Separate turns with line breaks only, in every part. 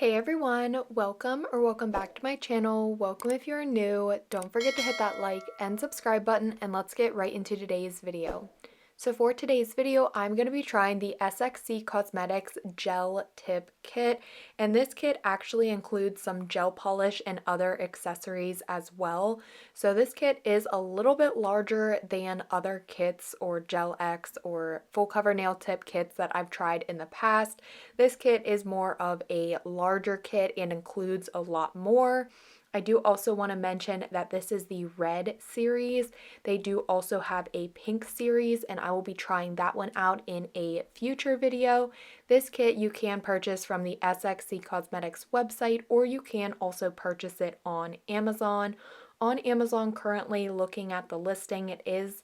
Hey everyone, welcome back to my channel. Welcome if you're new. Don't forget to hit that like and subscribe button and let's get right into today's video. So for today's video, I'm going to be trying the SXC Cosmetics Gel Tip Kit, and this kit actually includes some gel polish and other accessories as well. So this kit is a little bit larger than other kits or Gel X or full cover nail tip kits that I've tried in the past. This kit is more of a larger kit and includes a lot more. I do also want to mention that this is the red series. They do also have a pink series, and I will be trying that one out in a future video. This kit you can purchase from the SXC Cosmetics website, or you can also purchase it on Amazon. On Amazon, currently looking at the listing, it is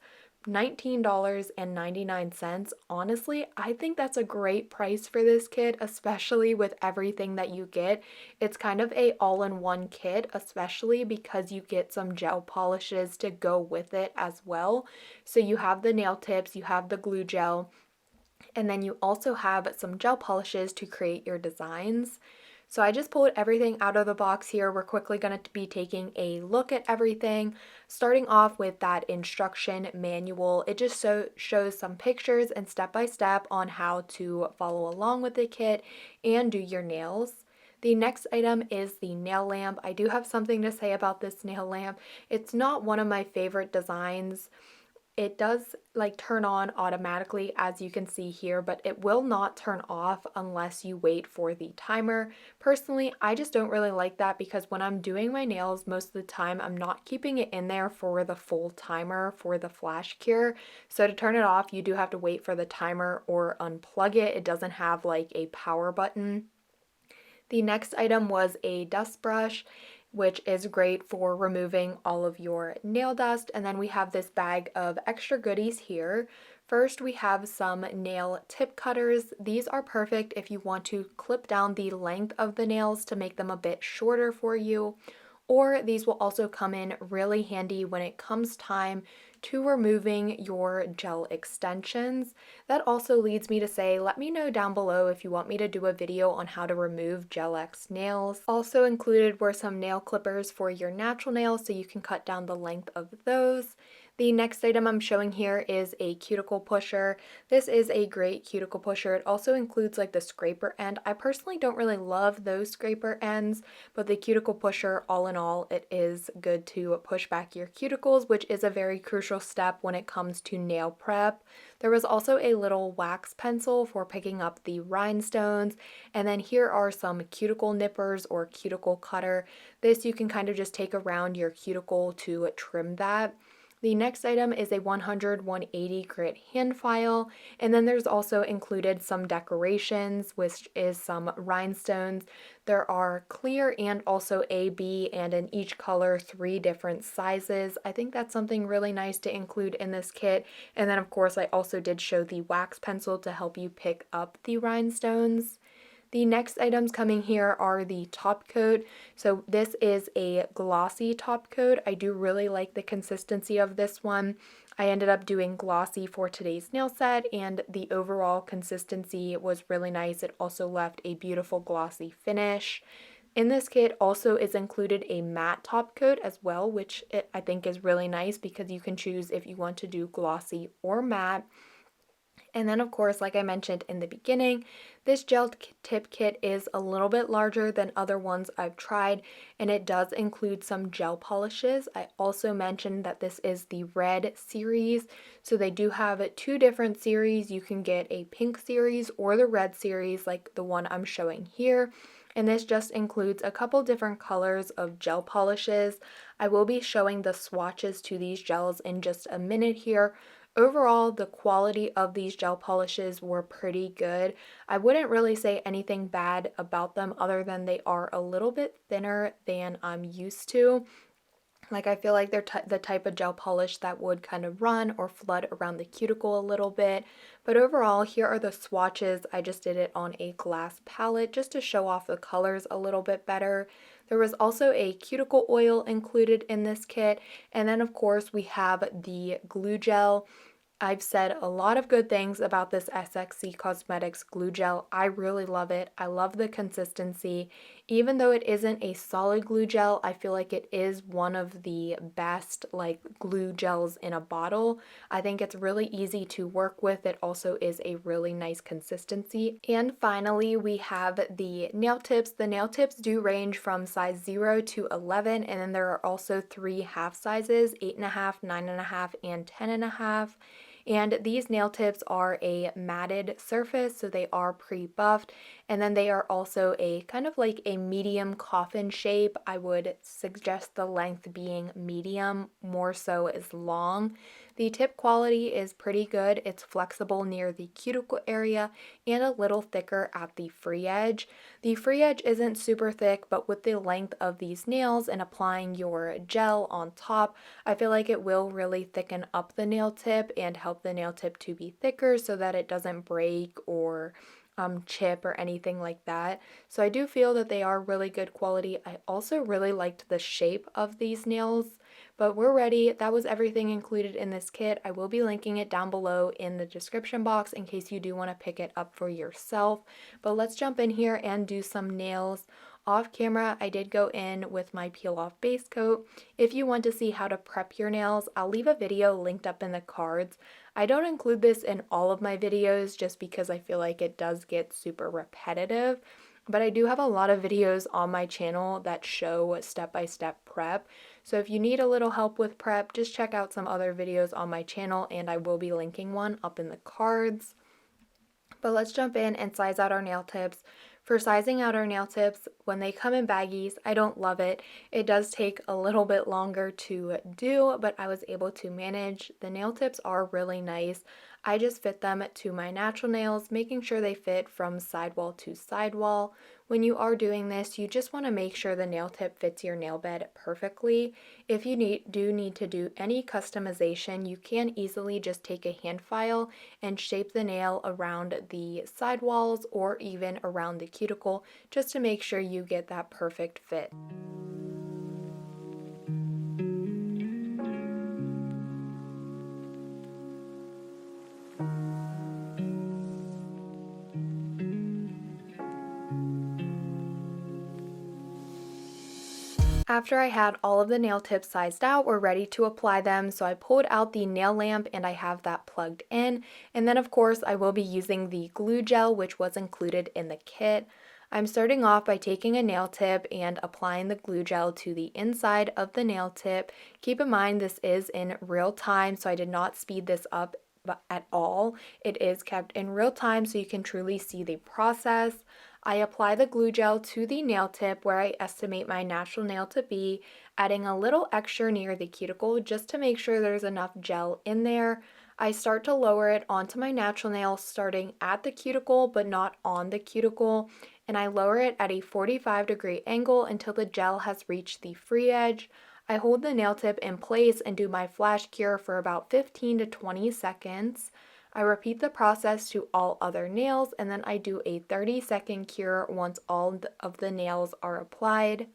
$19.99. Honestly, I think that's a great price for this kit, especially with everything that you get. It's kind of a all-in-one kit, especially because you get some gel polishes to go with it as well. So you have the nail tips, you have the glue gel, and then you also have some gel polishes to create your designs. So I just pulled everything out of the box here. We're quickly going to be taking a look at everything, starting off with that instruction manual. It just shows some pictures and step by step on how to follow along with the kit and do your nails. The next item is the nail lamp. I do have something to say about this nail lamp. It's not one of my favorite designs. It does like turn on automatically, as you can see here, but it will not turn off unless you wait for the timer. Personally, I just don't really like that because when I'm doing my nails, most of the time I'm not keeping it in there for the full timer for the flash cure. So to turn it off, you do have to wait for the timer or unplug it. It doesn't have like a power button. The next item was a dust brush, which is great for removing all of your nail dust. And then we have this bag of extra goodies here. First, we have some nail tip cutters. These are perfect if you want to clip down the length of the nails to make them a bit shorter for you. Or these will also come in really handy when it comes time to removing your gel extensions. That also leads me to say, let me know down below if you want me to do a video on how to remove Gel X nails. Also included were some nail clippers for your natural nails so you can cut down the length of those. The next item I'm showing here is a cuticle pusher. This is a great cuticle pusher. It also includes like the scraper end. I personally don't really love those scraper ends, but the cuticle pusher, all in all, it is good to push back your cuticles, which is a very crucial step when it comes to nail prep. There was also a little wax pencil for picking up the rhinestones, and then here are some cuticle nippers or cuticle cutter. This you can kind of just take around your cuticle to trim that. The next item is a 100-180 grit hand file, and then there's also included some decorations, which is some rhinestones. There are clear and also A, B, and in each color, 3 different sizes. I think that's something really nice to include in this kit. And then of course, I also did show the wax pencil to help you pick up the rhinestones. The next items coming here are the top coat. So this is a glossy top coat. I do really like the consistency of this one. I ended up doing glossy for today's nail set, and the overall consistency was really nice. It also left a beautiful glossy finish. In this kit also is included a matte top coat as well, which I think is really nice because you can choose if you want to do glossy or matte. And then of course, like I mentioned in the beginning, this gel tip kit is a little bit larger than other ones I've tried, and it does include some gel polishes. I also mentioned that this is the red series, so they do have 2 different series. You can get a pink series or the red series like the one I'm showing here. And this just includes a couple different colors of gel polishes. I will be showing the swatches to these gels in just a minute here. Overall, the quality of these gel polishes were pretty good. I wouldn't really say anything bad about them other than they are a little bit thinner than I'm used to. Like I feel like they're the type of gel polish that would kind of run or flood around the cuticle a little bit. But overall, here are the swatches. I just did it on a glass palette just to show off the colors a little bit better. There was also a cuticle oil included in this kit. And then of course we have the glue gel. I've said a lot of good things about this SXC Cosmetics glue gel. I really love it. I love the consistency. Even though it isn't a solid glue gel, I feel like it is one of the best like glue gels in a bottle. I think it's really easy to work with. It also is a really nice consistency. And finally, we have the nail tips. The nail tips do range from size 0 to 11, and then there are also 3 half sizes, 8.5, 9.5, and 10.5. And these nail tips are a matted surface, so they are pre-buffed, and then they are also a kind of like a medium coffin shape. I would suggest the length being medium, more so is long. The tip quality is pretty good. It's flexible near the cuticle area and a little thicker at the free edge. The free edge isn't super thick, but with the length of these nails and applying your gel on top, I feel like it will really thicken up the nail tip and help the nail tip to be thicker so that it doesn't break or chip or anything like that. So I do feel that they are really good quality. I also really liked the shape of these nails. But we're ready. That was everything included in this kit. I will be linking it down below in the description box in case you do want to pick it up for yourself. But let's jump in here and do some nails. Off camera, I did go in with my peel off base coat. If you want to see how to prep your nails, I'll leave a video linked up in the cards. I don't include this in all of my videos just because I feel like it does get super repetitive. But I do have a lot of videos on my channel that show step-by-step prep. So if you need a little help with prep, just check out some other videos on my channel and I will be linking one up in the cards. But let's jump in and size out our nail tips. For sizing out our nail tips, when they come in baggies, I don't love it. It does take a little bit longer to do, but I was able to manage. The nail tips are really nice. I just fit them to my natural nails, making sure they fit from sidewall to sidewall. When you are doing this, you just want to make sure the nail tip fits your nail bed perfectly. If you do need to do any customization, you can easily just take a hand file and shape the nail around the sidewalls or even around the cuticle just to make sure you get that perfect fit. After I had all of the nail tips sized out, we're ready to apply them. So I pulled out the nail lamp and I have that plugged in. And then of course I will be using the glue gel, which was included in the kit. I'm starting off by taking a nail tip and applying the glue gel to the inside of the nail tip. Keep in mind this is in real time, so I did not speed this up at all. It is kept in real time so you can truly see the process. I apply the glue gel to the nail tip where I estimate my natural nail to be, adding a little extra near the cuticle just to make sure there's enough gel in there. I start to lower it onto my natural nail starting at the cuticle but not on the cuticle, and I lower it at a 45-degree angle until the gel has reached the free edge. I hold the nail tip in place and do my flash cure for about 15 to 20 seconds. I repeat the process to all other nails and then I do a 30-second cure once all of the nails are applied.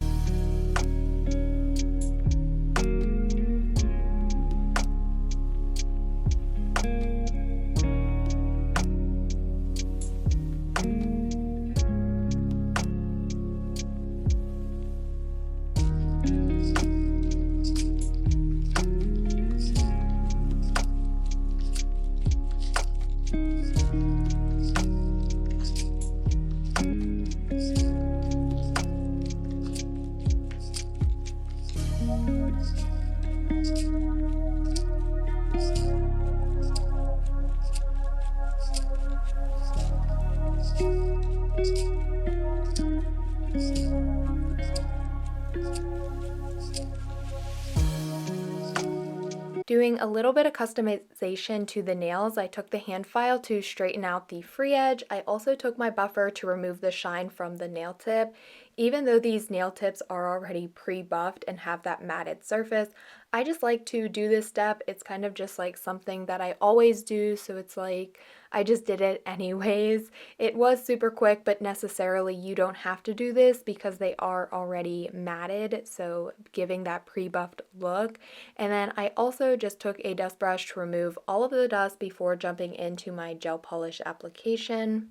Doing a little bit of customization to the nails, I took the hand file to straighten out the free edge. I also took my buffer to remove the shine from the nail tip. Even though these nail tips are already pre-buffed and have that matted surface, I just like to do this step. It's kind of just like something that I always do, so it's like I just did it anyways. It was super quick, but necessarily you don't have to do this because they are already matted, so giving that pre-buffed look. And then I also just took a dust brush to remove all of the dust before jumping into my gel polish application.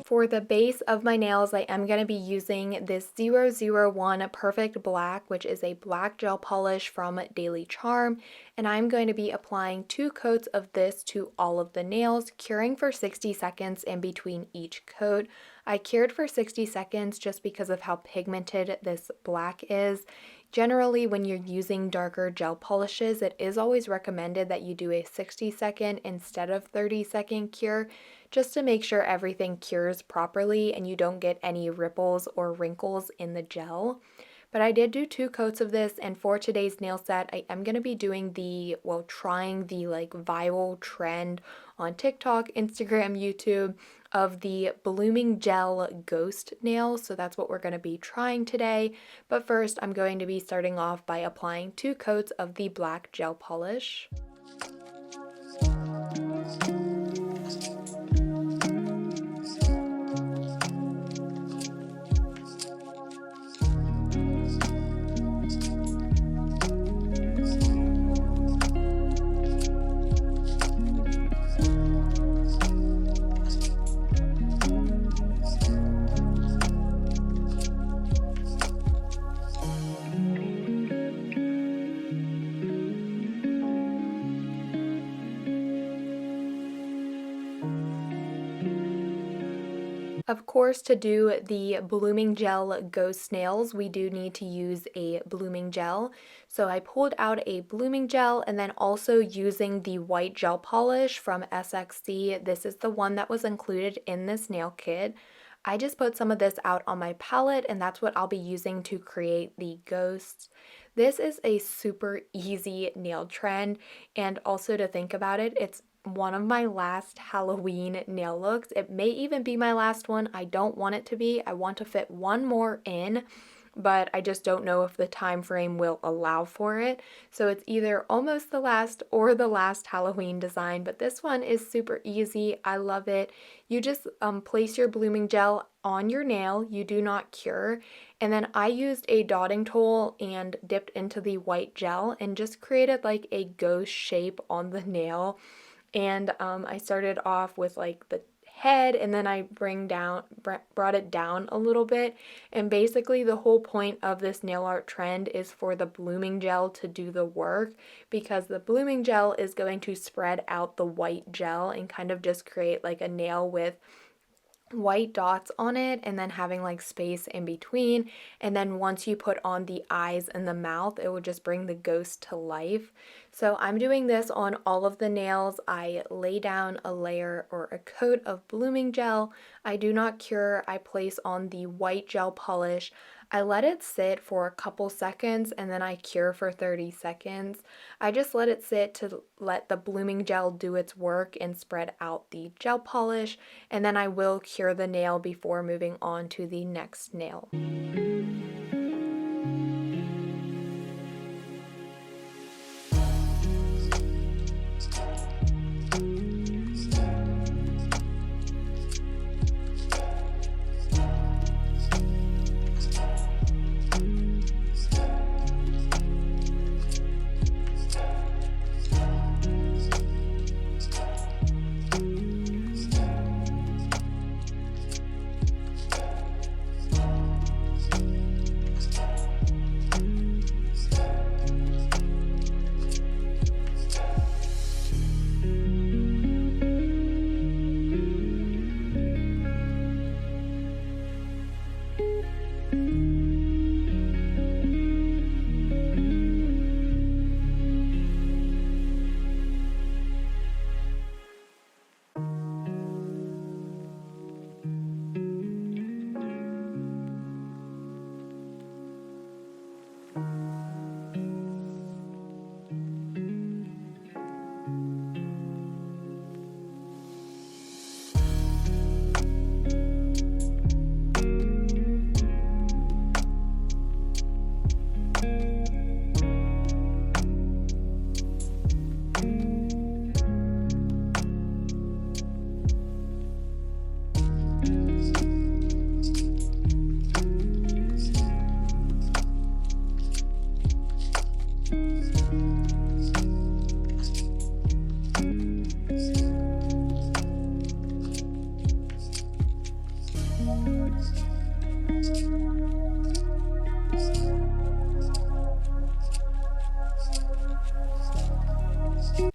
For the base of my nails, I am going to be using this 001 Perfect Black, which is a black gel polish from Daily Charm, and I'm going to be applying 2 coats of this to all of the nails, curing for 60 seconds in between each coat. I cured for 60 seconds just because of how pigmented this black is. Generally, when you're using darker gel polishes, it is always recommended that you do a 60-second instead of 30-second cure, just to make sure everything cures properly and you don't get any ripples or wrinkles in the gel. But I did do 2 coats of this, and for today's nail set, I am going to be doing trying the like viral trend on TikTok, Instagram, YouTube of the blooming gel ghost nail. So that's what we're going to be trying today. But first, I'm going to be starting off by applying 2 coats of the black gel polish. Of course, to do the blooming gel ghost nails, we do need to use a blooming gel. So I pulled out a blooming gel, and then also using the white gel polish from SXC. This is the one that was included in this nail kit. I just put some of this out on my palette, and that's what I'll be using to create the ghosts. This is a super easy nail trend, and also to think about it, it's one of my last Halloween nail looks. It may even be my last one. I don't want it to be. I want to fit one more in, but I just don't know if the time frame will allow for it. So it's either almost the last or the last Halloween design, but this one is super easy. I love it. You just place your blooming gel on your nail. You do not cure. And then I used a dotting tool and dipped into the white gel and just created like a ghost shape on the nail. And I started off with like the head, and then I brought it down a little bit. And basically the whole point of this nail art trend is for the blooming gel to do the work, because the blooming gel is going to spread out the white gel and kind of just create like a nail with white dots on it, and then having like space in between. And then once you put on the eyes and the mouth, it will just bring the ghost to life. So I'm doing this on all of the nails. I lay down a layer or a coat of blooming gel. I do not cure. I place on the white gel polish. I let it sit for a couple seconds, and then I cure for 30 seconds. I just let it sit to let the blooming gel do its work and spread out the gel polish, and then I will cure the nail before moving on to the next nail.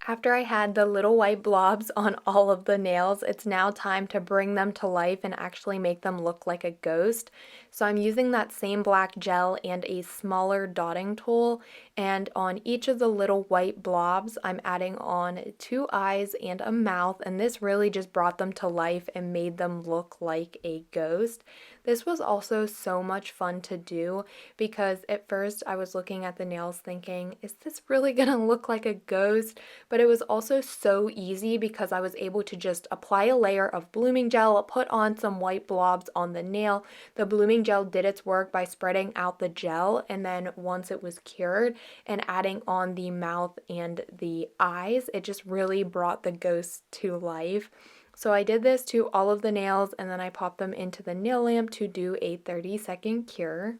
After I had the little white blobs on all of the nails, it's now time to bring them to life and actually make them look like a ghost. So I'm using that same black gel and a smaller dotting tool, and on each of the little white blobs, I'm adding on 2 eyes and a mouth, and this really just brought them to life and made them look like a ghost. This was also so much fun to do because at first I was looking at the nails thinking, is this really gonna look like a ghost? But it was also so easy because I was able to just apply a layer of blooming gel, put on some white blobs on the nail. The blooming gel did its work by spreading out the gel, and then once it was cured and adding on the mouth and the eyes, it just really brought the ghost to life. So I did this to all of the nails, and then I popped them into the nail lamp to do a 30-second cure.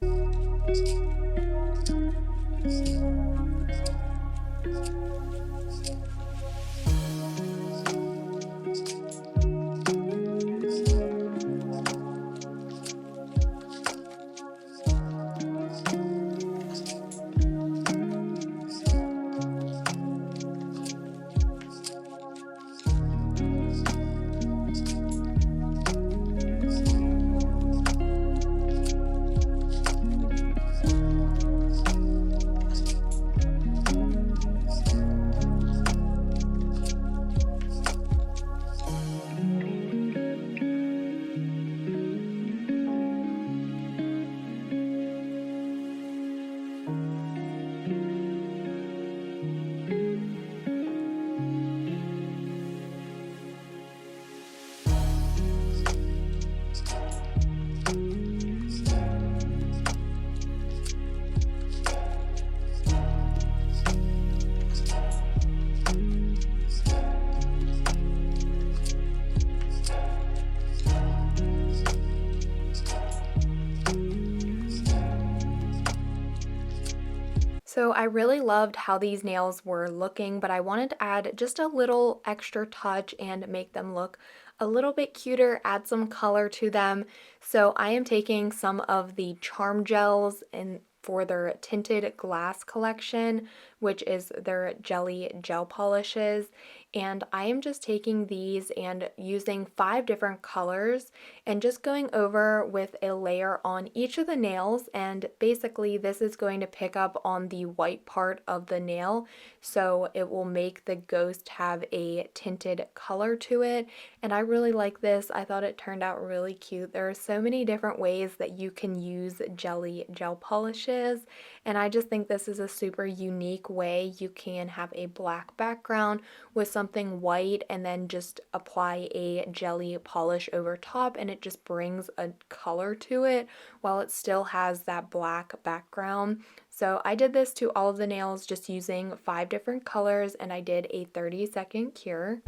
So I really loved how these nails were looking, but I wanted to add just a little extra touch and make them look a little bit cuter, add some color to them. So I am taking some of the charm gels and for their tinted glass collection, which is their jelly gel polishes, and I am just taking these and using 5 different colors and just going over with a layer on each of the nails, and basically this is going to pick up on the white part of the nail, so it will make the ghost have a tinted color to it. And I really like this. I thought it turned out really cute. There are so many different ways that you can use jelly gel polishes, and I just think this is a super unique way you can have a black background with something white and then just apply a jelly polish over top, and it just brings a color to it while it still has that black background. So I did this to all of the nails just using 5 different colors, and I did a 30-second cure.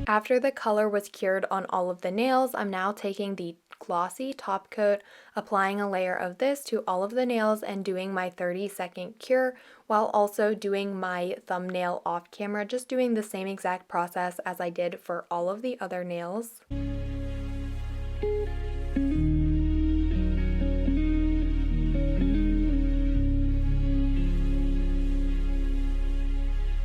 After the color was cured on all of the nails, I'm now taking the glossy top coat, applying a layer of this to all of the nails and doing my 30-second cure while also doing my thumbnail off camera, just doing the same exact process as I did for all of the other nails.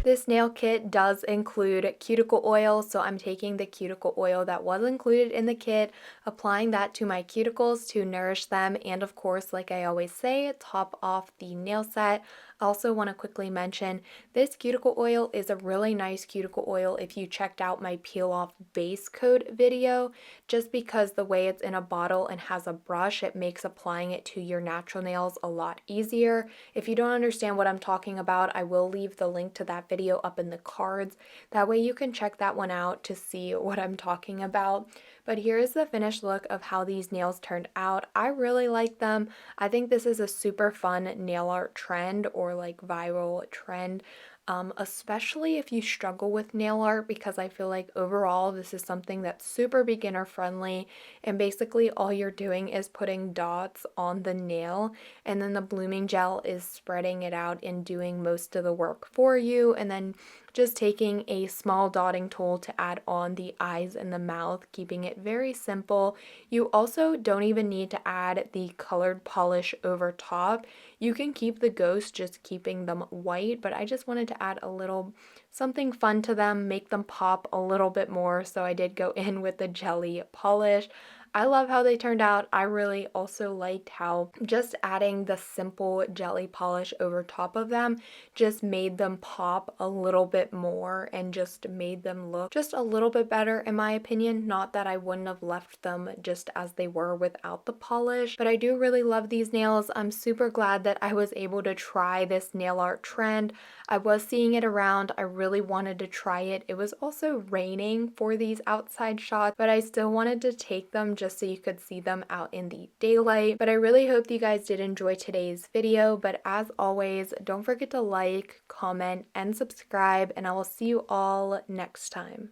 This nail kit does include cuticle oil, so I'm taking the cuticle oil that was included in the kit, applying that to my cuticles to nourish them, and of course, like I always say, top off the nail set. I also want to quickly mention this cuticle oil is a really nice cuticle oil if you checked out my peel off base coat video, just because the way it's in a bottle and has a brush, it makes applying it to your natural nails a lot easier. If you don't understand what I'm talking about, I will leave the link to that video up in the cards. That way you can check that one out to see what I'm talking about. But here is the finished look of how these nails turned out. I really like them. I think this is a super fun nail art trend or like viral trend. especially if you struggle with nail art, because I feel like overall this is something that's super beginner friendly, and basically all you're doing is putting dots on the nail, and then the blooming gel is spreading it out and doing most of the work for you, and then just taking a small dotting tool to add on the eyes and the mouth, keeping it very simple. You also don't even need to add the colored polish over top. You can keep the ghosts, just keeping them white, but I just wanted to add a little something fun to them, make them pop a little bit more, so I did go in with the jelly polish. I love how they turned out. I really also liked how just adding the simple jelly polish over top of them just made them pop a little bit more and just made them look just a little bit better in my opinion. Not that I wouldn't have left them just as they were without the polish, but I do really love these nails. I'm super glad that I was able to try this nail art trend. I was seeing it around. I really wanted to try it. It was also raining for these outside shots, but I still wanted to take them just so you could see them out in the daylight. But I really hope you guys did enjoy today's video. But as always, don't forget to like, comment, and subscribe, and I will see you all next time.